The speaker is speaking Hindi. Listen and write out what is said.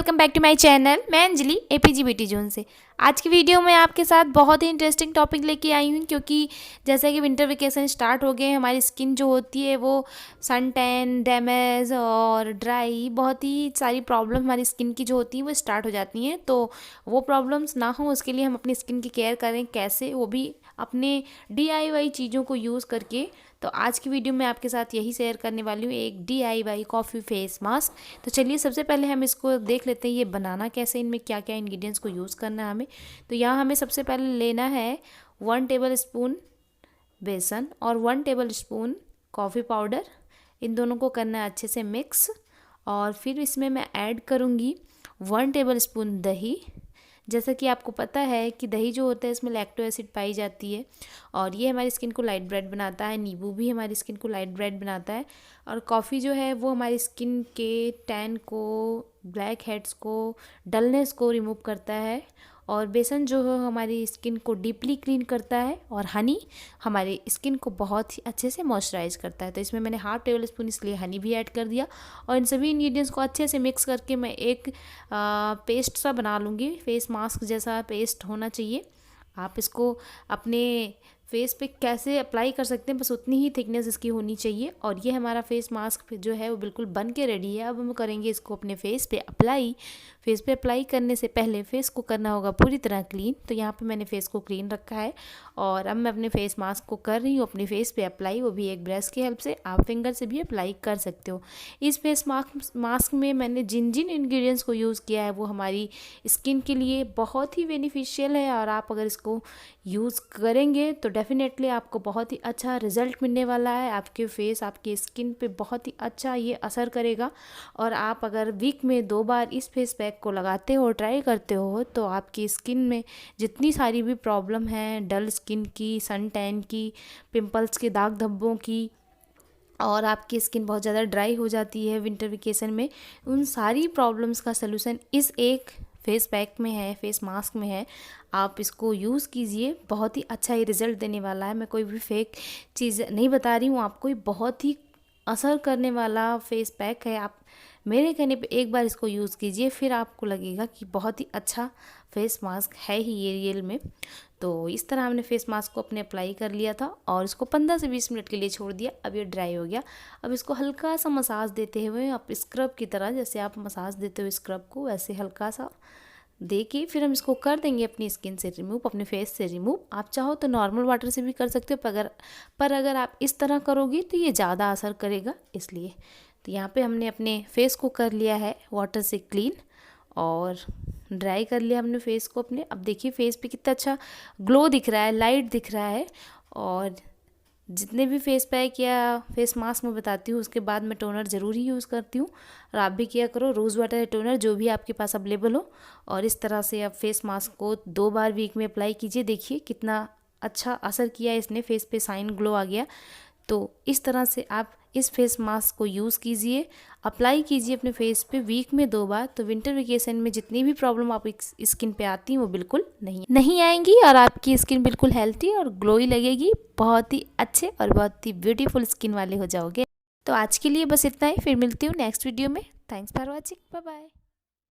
Welcome back to my channel. मैं अंजलि एपीजी ब्यूटी जोन से। आज की वीडियो में आपके साथ बहुत ही इंटरेस्टिंग टॉपिक लेके आई हूँ, क्योंकि जैसा कि विंटर वेकेशन स्टार्ट हो गए हैं, हमारी स्किन जो होती है वो सन टैन, डैमेज और ड्राई, बहुत ही सारी प्रॉब्लम हमारी स्किन की जो होती है वो स्टार्ट हो जाती हैं। तो वो प्रॉब्लम्स ना हो उसके लिए हम अपनी स्किन की केयर करें कैसे, वो भी अपने DIY चीज़ों को यूज़ करके। तो आज की वीडियो में आपके साथ यही शेयर करने वाली हूँ, एक DIY कॉफ़ी फेस मास्क। तो चलिए सबसे पहले हम इसको देख लेते हैं ये बनाना कैसे, इनमें क्या क्या इंग्रेडिएंट्स को यूज़ करना है हमें। तो यहाँ हमें सबसे पहले लेना है 1 टेबल स्पून बेसन और 1 टेबल स्पून कॉफ़ी पाउडर। इन दोनों को करना है अच्छे से मिक्स। और फिर इसमें मैं ऐड करूँगी 1 टेबल स्पून दही। जैसा कि आपको पता है कि दही जो होता है इसमें लैक्टो एसिड पाई जाती है और ये हमारी स्किन को लाइट ब्राइट बनाता है। नींबू भी हमारी स्किन को लाइट ब्राइट बनाता है। और कॉफ़ी जो है वो हमारी स्किन के टैन को, ब्लैक हेड्स को, डलनेस को रिमूव करता है। और बेसन जो है हमारी स्किन को डीपली क्लीन करता है। और हनी हमारी स्किन को बहुत ही अच्छे से मॉइस्चराइज करता है। तो इसमें मैंने ½ टेबल स्पून इसलिए हनी भी ऐड कर दिया। और इन सभी इंग्रेडिएंट्स को अच्छे से मिक्स करके मैं एक पेस्ट सा बना लूँगी। फेस मास्क जैसा पेस्ट होना चाहिए। आप इसको अपने फेस पे कैसे अप्लाई कर सकते हैं, बस उतनी ही थिकनेस इसकी होनी चाहिए। और ये हमारा फेस मास्क जो है वो बिल्कुल बन के रेडी है। अब हम करेंगे इसको अपने फेस पे अप्लाई। फेस पे अप्लाई करने से पहले फेस को करना होगा पूरी तरह क्लीन। तो यहाँ पे मैंने फेस को क्लीन रखा है और अब मैं अपने फेस मास्क को कर रही हूँ अपने फेस पे अप्लाई, वो भी एक ब्रश की हेल्प से। आप फिंगर से भी अप्लाई कर सकते हो। इस फेस मास्क में मैंने जिन जिन इंग्रेडिएंट्स को यूज़ किया है वो हमारी स्किन के लिए बहुत ही बेनिफिशियल है। और आप अगर इसको यूज़ करेंगे तो डेफिनेटली आपको बहुत ही अच्छा रिजल्ट मिलने वाला है। आपके फेस, आपकी स्किन पे बहुत ही अच्छा ये असर करेगा। और आप अगर वीक में 2 बार इस फेस पैक को लगाते हो, ट्राई करते हो, तो आपकी स्किन में जितनी सारी भी प्रॉब्लम हैं, डल स्किन की, सन टैन की, पिंपल्स के, दाग धब्बों की, और आपकी स्किन बहुत ज़्यादा ड्राई हो जाती है विंटर वेकेशन में, उन सारी प्रॉब्लम्स का सलूशन इस एक फेस पैक में है, फेस मास्क में है। आप इसको यूज़ कीजिए, बहुत ही अच्छा ही रिज़ल्ट देने वाला है। मैं कोई भी फेक चीज़ नहीं बता रही हूँ आपको, ये बहुत ही असर करने वाला फेस पैक है। आप मेरे कहने पे एक बार इसको यूज़ कीजिए, फिर आपको लगेगा कि बहुत ही अच्छा फेस मास्क है ही ये रियल में। तो इस तरह हमने फेस मास्क को अपने अप्लाई कर लिया था और इसको 15 से 20 मिनट के लिए छोड़ दिया। अब ये ड्राई हो गया। अब इसको हल्का सा मसाज देते हुए, आप स्क्रब की तरह, जैसे आप मसाज देते हो स्क्रब को, वैसे हल्का सा दे के फिर हम इसको कर देंगे अपनी स्किन से रिमूव, अपने फेस से रिमूव। आप चाहो तो नॉर्मल वाटर से भी कर सकते हो, पर अगर आप इस तरह करोगे तो ये ज़्यादा असर करेगा, इसलिए। तो यहाँ पे हमने अपने फेस को कर लिया है वाटर से क्लीन और ड्राई कर लिया हमने फेस को अपने। अब देखिए फेस पे कितना अच्छा ग्लो दिख रहा है, लाइट दिख रहा है। और जितने भी फेस पैक या फेस मास्क मैं बताती हूँ उसके बाद मैं टोनर ज़रूर ही यूज़ करती हूँ। और आप भी किया करो, रोज़ वाटर या टोनर जो भी आपके पास अवेलेबल हो। और इस तरह से आप फेस मास्क को 2 बार वीक में अप्लाई कीजिए। देखिए कितना अच्छा असर किया इसने, फेस पे शाइन ग्लो आ गया। तो इस तरह से आप इस फेस मास्क को यूज़ कीजिए, अप्लाई कीजिए अपने फेस पे वीक में 2 बार। तो विंटर वेकेशन में जितनी भी प्रॉब्लम आप स्किन पे आती हैं वो बिल्कुल नहीं आएंगी और आपकी स्किन बिल्कुल हेल्थी और ग्लोई लगेगी। बहुत ही अच्छे और बहुत ही ब्यूटीफुल स्किन वाले हो जाओगे। तो आज के लिए बस इतना ही, फिर मिलती हूँ नेक्स्ट वीडियो में। Thanks for watching, bye bye.